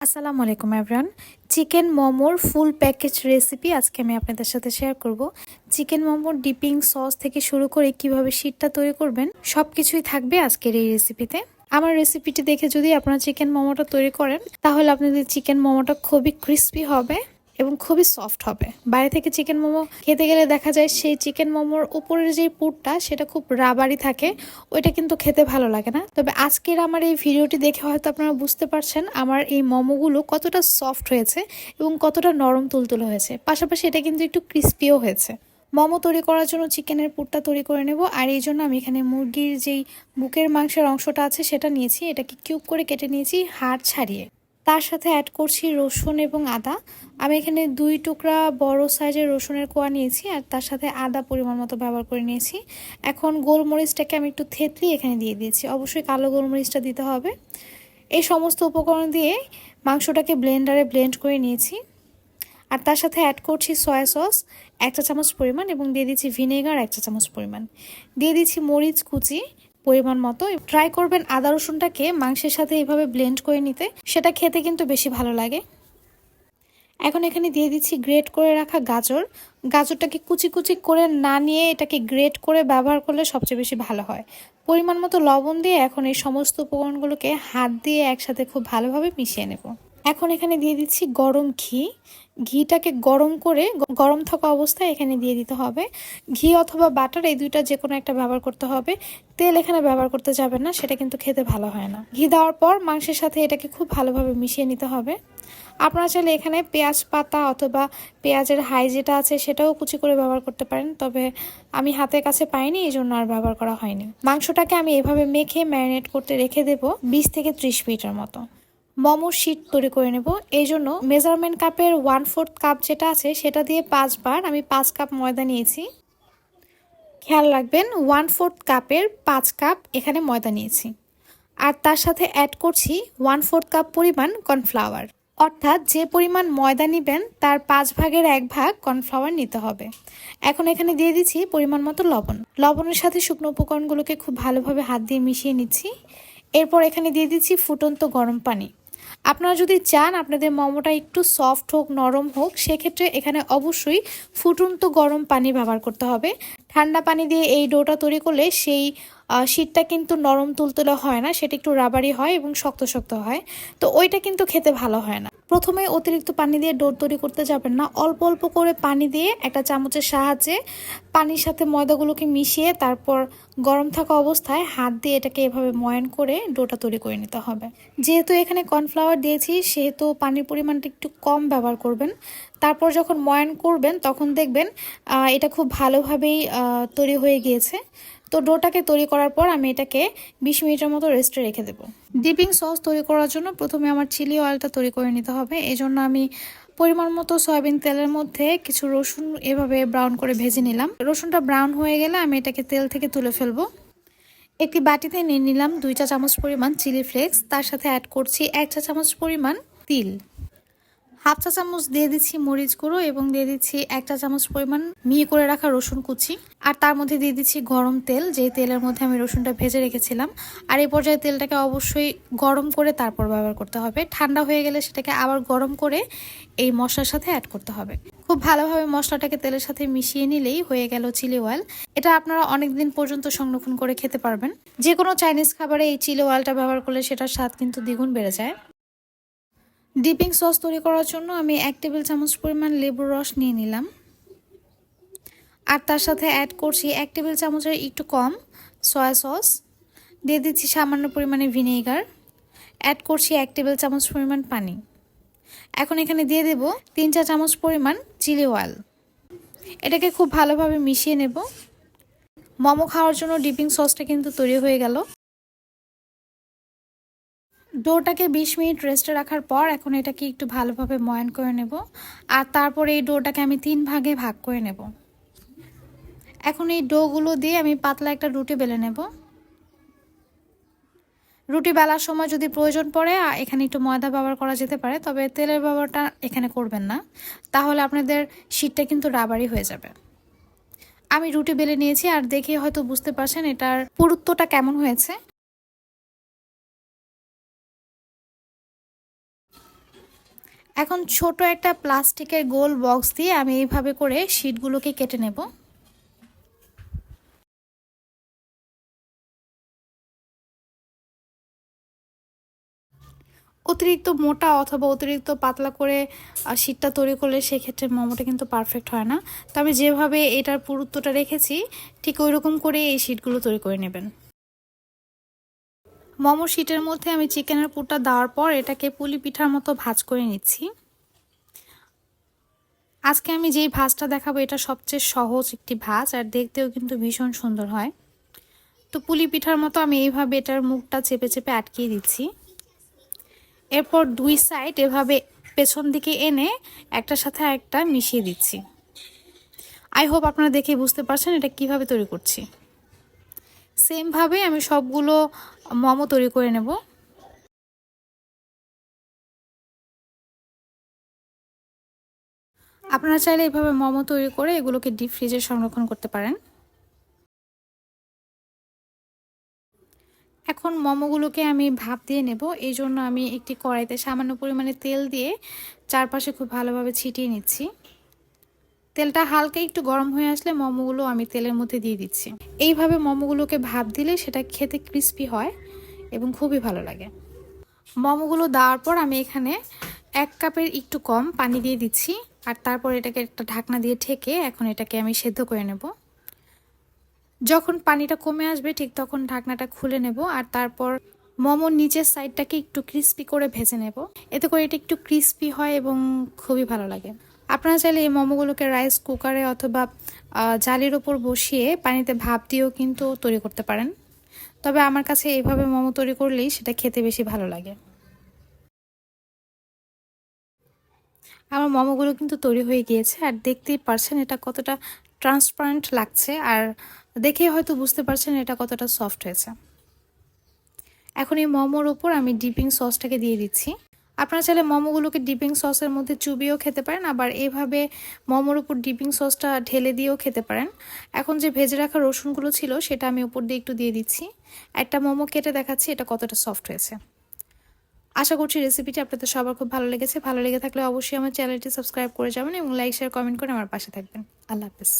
আসসালামু আলাইকুম everyone. Chicken মোমোর ফুল প্যাকেজ রেসিপি আজকে আমি আপনাদের সাথে শেয়ার করব। চিকেন মোমোর ডিপিং সস থেকে শুরু করে কিভাবে শীটটা তৈরি করবেন সবকিছুই থাকবে আজকের এই রেসিপিতে। আমার রেসিপিটি দেখে যদি আপনারা চিকেন মোমোটা তৈরি করেন তাহলে আপনাদের চিকেন মোমোটা খুবই ক্রিস্পি হবে এবং খুবই সফট হবে। বাইরে থেকে চিকেন মোমো খেতে গেলে দেখা যায় সেই চিকেন মোমোর উপরের যে পুরটা সেটা খুব রাবারি থাকে, ওইটা কিন্তু খেতে ভালো লাগে না। তবে আজকের আমার এই ভিডিওটি দেখে হয়তো আপনারা বুঝতে পারছেন আমার এই মোমোগুলো কতটা সফট হয়েছে এবং কতটা নরম তুলতুলে হয়েছে, পাশাপাশি এটা কিন্তু একটু ক্রিস্পিও হয়েছে। মোমো তৈরি করার জন্য চিকেনের পুরটা তৈরি করে নেব, আর এই জন্য আমি এখানে মুরগির যেই বুকের মাংসের অংশটা আছে সেটা নিয়েছি, এটাকে কিউব করে কেটে নিয়েছি হাড় ছাড়িয়ে। তার সাথে অ্যাড করছি রসুন এবং আদা। আমি এখানে 2 টুকরা বড় সাইজের রসুনের কোয়া নিয়েছি আর তার সাথে আদা পরিমাণ মতো ব্যবহার করে নিয়েছি। এখন গোলমরিচটাকে আমি একটু থেতলি এখানে দিয়ে দিয়েছি, অবশ্যই কালো গোলমরিচটা দিতে হবে। এই সমস্ত উপকরণ দিয়ে মাংসটাকে ব্লেন্ডারে ব্লেন্ড করে নিয়েছি। আর তার সাথে অ্যাড করছি সয়া সস 1 চা চামচ পরিমাণ এবং দিয়ে দিচ্ছি ভিনেগার 1 চা চামচ পরিমাণ। দিয়ে দিচ্ছি মরিচ কুচি পরিমাণ মতো। ট্রাই করবেন আদা রসুনটাকে মাংসের সাথে এইভাবে ব্লেন্ড করে নিতে, সেটা খেতে কিন্তু বেশি ভালো লাগে। এখন এখানে দিয়ে দিচ্ছি গ্রেট করে রাখা গাজর। গাজরটাকে কুচি কুচি করে না নিয়ে এটাকে গ্রেট করে ব্যবহার করলে সবচেয়ে বেশি ভালো হয়। পরিমাণ মতো লবণ দিয়ে এখন এই সমস্ত উপকরণগুলোকে হাত দিয়ে একসাথে খুব ভালোভাবে মিশিয়ে নেব। এখন এখানে দিয়ে দিচ্ছি গরম ঘি। ঘিটাকে গরম করে গরম থাকা অবস্থায় এখানে দিয়ে দিতে হবে। ঘি অথবা বাটার এই দুইটা যে কোনো একটা ব্যবহার করতে হবে, তেল এখানে ব্যবহার করতে যাবেন না, সেটা কিন্তু খেতে ভালো হয় না। ঘি দেওয়ার পর মাংসের সাথে এটাকে খুব ভালোভাবে মিশিয়ে নিতে হবে। আপনারা চাইলে এখানে পেঁয়াজ পাতা অথবা পেঁয়াজের হাই যেটা আছে সেটাও কুচি করে ব্যবহার করতে পারেন, তবে আমি হাতের কাছে পাইনি এই জন্য আর ব্যবহার করা হয়নি। মাংসটাকে আমি এভাবে মেখে ম্যারিনেট করতে রেখে দেব 20 থেকে 30 মিনিটের মতো। মোমোর শীট তৈরি করে নেব, এই জন্য মেজারমেন্ট কাপের 1/4 কাপ যেটা আছে সেটা দিয়ে 5 বার আমি 5 কাপ ময়দা নিয়েছি। খেয়াল রাখবেন 1/4 কাপের 5 কাপ এখানে ময়দা নিয়েছি। আর তার সাথে অ্যাড করছি 1/4 কাপ পরিমাণ কর্নফ্লাওয়ার, অর্থাৎ যে পরিমাণ ময়দা নেবেন তার 5 ভাগের 1 ভাগ কর্নফ্লাওয়ার নিতে হবে। এখন এখানে দিয়ে দিচ্ছি পরিমাণ মতো লবণ। লবণের সাথে শুকনো উপকরণগুলোকে খুব ভালোভাবে হাত দিয়ে মিশিয়ে নিচ্ছি। এরপর এখানে দিয়ে দিচ্ছি ফুটন্ত গরম পানি। আপনারা যদি চান আপনাদের মোমোটা একটু সফট হোক নরম হোক, সেক্ষেত্রে এখানে অবশ্যই ফুটন্ত গরম পানি ব্যবহার করতে হবে। ঠান্ডা পানি দিয়ে এই ডোটা তৈরি করলে সেই শীতটা কিন্তু নরম তুলতুলে হয় না, সেটা একটু রাবারি হয় এবং শক্ত শক্ত হয়, তো ওইটা কিন্তু খেতে ভালো হয় না। প্রথমে অতিরিক্ত পানি দিয়ে ডো তৈরি করতে যাবেন না, অল্প অল্প করে পানি দিয়ে একটা চামচের সাহায্যে পানির সাথে ময়দাগুলোকে মিশিয়ে তারপর গরম থাকা অবস্থায় হাত দিয়ে এটাকে এভাবে ময়ান করে ডোটা তৈরি করে নিতে হবে। যেহেতু এখানে কর্নফ্লাওয়ার দিয়েছি সেহেতু পানির পরিমাণটা একটু কম ব্যবহার করবেন। তারপর যখন ময়ান করবেন তখন দেখবেন এটা খুব ভালোভাবেই তৈরি হয়ে গিয়েছে। তো ডোটাকে তৈরি করার পর আমি এটাকে 20 মিনিটের মতো রেস্টে রেখে দেবো। ডিপিং সস তৈরি করার জন্য প্রথমে আমার চিলি অয়েলটা তৈরি করে নিতে হবে। এই জন্য আমি পরিমাণ মতো সয়াবিন তেলের মধ্যে কিছু রসুন এভাবে ব্রাউন করে ভেজে নিলাম। রসুনটা ব্রাউন হয়ে গেলে আমি এটাকে তেল থেকে তুলে ফেলবো। একটি বাটিতে নিয়ে নিলাম 2 চা চামচ পরিমাণ চিলি ফ্লেক্স, তার সাথে অ্যাড করছি 1 চা চামচ পরিমাণ তিল। হাফ চা চামচ দিয়ে দিচ্ছি মরিচ গুঁড়ো এবং দিয়ে দিচ্ছি 1 চা চামচ পরিমাণ মিহি করে রাখা রসুন কুচি। আর তার মধ্যে দিয়ে দিচ্ছি গরম তেল, যে তেলের মধ্যে আমি রসুনটা ভেজে রেখেছিলাম। আর এই পর্যায়ে তেলটাকে অবশ্যই গরম করে তারপর ব্যবহার করতে হবে। ঠান্ডা হয়ে গেলে সেটাকে আবার গরম করে এই মশলার সাথে অ্যাড করতে হবে। খুব ভালোভাবে মশলাটাকে তেলের সাথে মিশিয়ে নিলেই হয়ে গেল চিলি অয়েল। এটা আপনারা অনেক দিন পর্যন্ত সংরক্ষণ করে খেতে পারবেন। যে কোনো চাইনিজ খাবারে এই চিলি অয়েলটা ব্যবহার করলে সেটার স্বাদ কিন্তু দ্বিগুণ বেড়ে যায়। ডিপিং সস তৈরি করার জন্য আমি 1 টেবিল চামচ পরিমাণ লেবুর রস নিয়ে নিলাম। আর তার সাথে অ্যাড করছি 1 টেবিল চামচের একটু কম সয়া সস। দিয়ে দিচ্ছি সামান্য পরিমাণে ভিনেগার। অ্যাড করছি 1 টেবিল চামচ পরিমাণ পানি। এখন এখানে দিয়ে দেব 3 চা চামচ পরিমাণ চিলি অয়েল। এটাকে খুব ভালোভাবে মিশিয়ে নেব। মোমো খাওয়ার জন্য ডিপিং সসটা কিন্তু তৈরি হয়ে গেল। ডোটাকে 20 মিনিট রেস্টে রাখার পর এখন এটাকে একটু ভালোভাবে ময়ান করে নেব। আর তারপর এই ডোটাকে আমি 3 ভাগে ভাগ করে নেব। এখন এই ডোগুলো দিয়ে আমি পাতলা একটা রুটি বেলে নেব। রুটি বেলার সময় যদি প্রয়োজন পড়ে এখানে একটু ময়দা ব্যবহার করা যেতে পারে, তবে তেলের ব্যবহারটা এখানে করবেন না, তাহলে আপনাদের শীটটা কিন্তু রাবারি হয়ে যাবে। আমি রুটি বেলে নিয়েছি আর দেখে হয়তো বুঝতে পারছেন এটার পুরুত্বটা কেমন হয়েছে। এখন ছোট একটা প্লাস্টিকের গোল বক্স দিয়ে আমি এইভাবে করে শীটগুলোকে কেটে নেব। অতিরিক্ত মোটা অথবা অতিরিক্ত পাতলা করে শীটটা তৈরি করলে সেক্ষেত্রে মোমোটা কিন্তু পারফেক্ট হয় না। তো আমি যেভাবে এটার পুরুত্বটা রেখেছি ঠিক ওই রকম করে এই শীটগুলো তৈরি করে নেবেন। মোমো শীটের মধ্যে আমি চিকেনের পুরটা দেওয়ার পর এটাকে পুলি পিঠার মতো ভাজ করে নিচ্ছি। আজকে আমি যেই ভাজটা দেখাবো এটা সবচেয়ে সহজ একটি ভাজ, আর দেখতেও কিন্তু ভীষণ সুন্দর হয়। তো পুলি পিঠার মতো আমি এইভাবে এটার মুখটা চেপে চেপে আটকিয়ে দিচ্ছি। এরপর দুই সাইড এভাবে পেছন দিকে এনে একটার সাথে একটা মিশিয়ে দিচ্ছি। আই হোপ আপনারা দেখে বুঝতে পারছেন এটা কিভাবে তৈরি করছি। সেমভাবে আমি সবগুলো মোমো তৈরি করে নেব। আপনারা চাইলে এভাবে মোমো তৈরি করে এগুলোকে ডিপ ফ্রিজে সংরক্ষণ করতে পারেন। এখন মোমোগুলোকে আমি ভাপ দিয়ে নেব, এই জন্য আমি একটি কড়াইতে সামান্য পরিমাণে তেল দিয়ে চারপাশে খুব ভালোভাবে ছিটিয়ে নিচ্ছি। তেলটা হালকা একটু গরম হয়ে আসলে মোমোগুলো আমি তেলের মধ্যে দিয়ে দিচ্ছি। এইভাবে মোমোগুলোকে ভাপ দিলে সেটা খেতে ক্রিস্পি হয় এবং খুবই ভালো লাগে। মোমোগুলো দেওয়ার পর আমি এখানে 1 কাপের একটু কম পানি দিয়ে দিচ্ছি, আর তারপর এটাকে একটা ঢাকনা দিয়ে ঢেকে এখন এটাকে আমি সেদ্ধ করে নেব। যখন পানিটা কমে আসবে ঠিক তখন ঢাকনাটা খুলে নেব, আর তারপর মোমোর নিচের সাইডটাকে একটু ক্রিস্পি করে ভেজে নেব। এতে করে এটা একটু ক্রিস্পি হয় এবং খুবই ভালো লাগে। আপনারা চাইলে এই মোমোগুলোকে রাইস কুকারে অথবা জালির ওপর বসিয়ে পানিতে ভাপ দিয়েও কিন্তু তৈরি করতে পারেন। তবে আমার কাছে এইভাবে মোমো তৈরি করলেই সেটা খেতে বেশি ভালো লাগে। আমার মোমোগুলো কিন্তু তৈরি হয়ে গিয়েছে, আর দেখতেই পারছেন এটা কতটা ট্রান্সপারেন্ট লাগছে, আর দেখে হয়তো বুঝতে পারছেন এটা কতটা সফট হয়েছে। এখন এই মোমোর উপর আমি ডিপিং সসটাকে দিয়ে দিচ্ছি। আপনারা চাইলে মোমোগুলোকে ডিপিং সসের মধ্যে চুবিয়েও খেতে পারেন, আবার এইভাবে মোমোর উপর ডিপিং সসটা ঢেলে দিয়েও খেতে পারেন। এখন যে ভেজে রাখা রসুনগুলো ছিল সেটা আমি উপর দিয়ে একটু দিয়ে দিচ্ছি। একটা মোমো কেটে দেখাচ্ছি এটা কতটা সফট হয়েছে। আশা করছি রেসিপিটি আপনাদের সবার খুব ভালো লেগেছে। ভালো লেগে থাকলে অবশ্যই আমার চ্যানেলটি সাবস্ক্রাইব করে যাবেন এবং লাইক শেয়ার কমেন্ট করে আমার পাশে থাকবেন। আল্লাহ হাফেজ।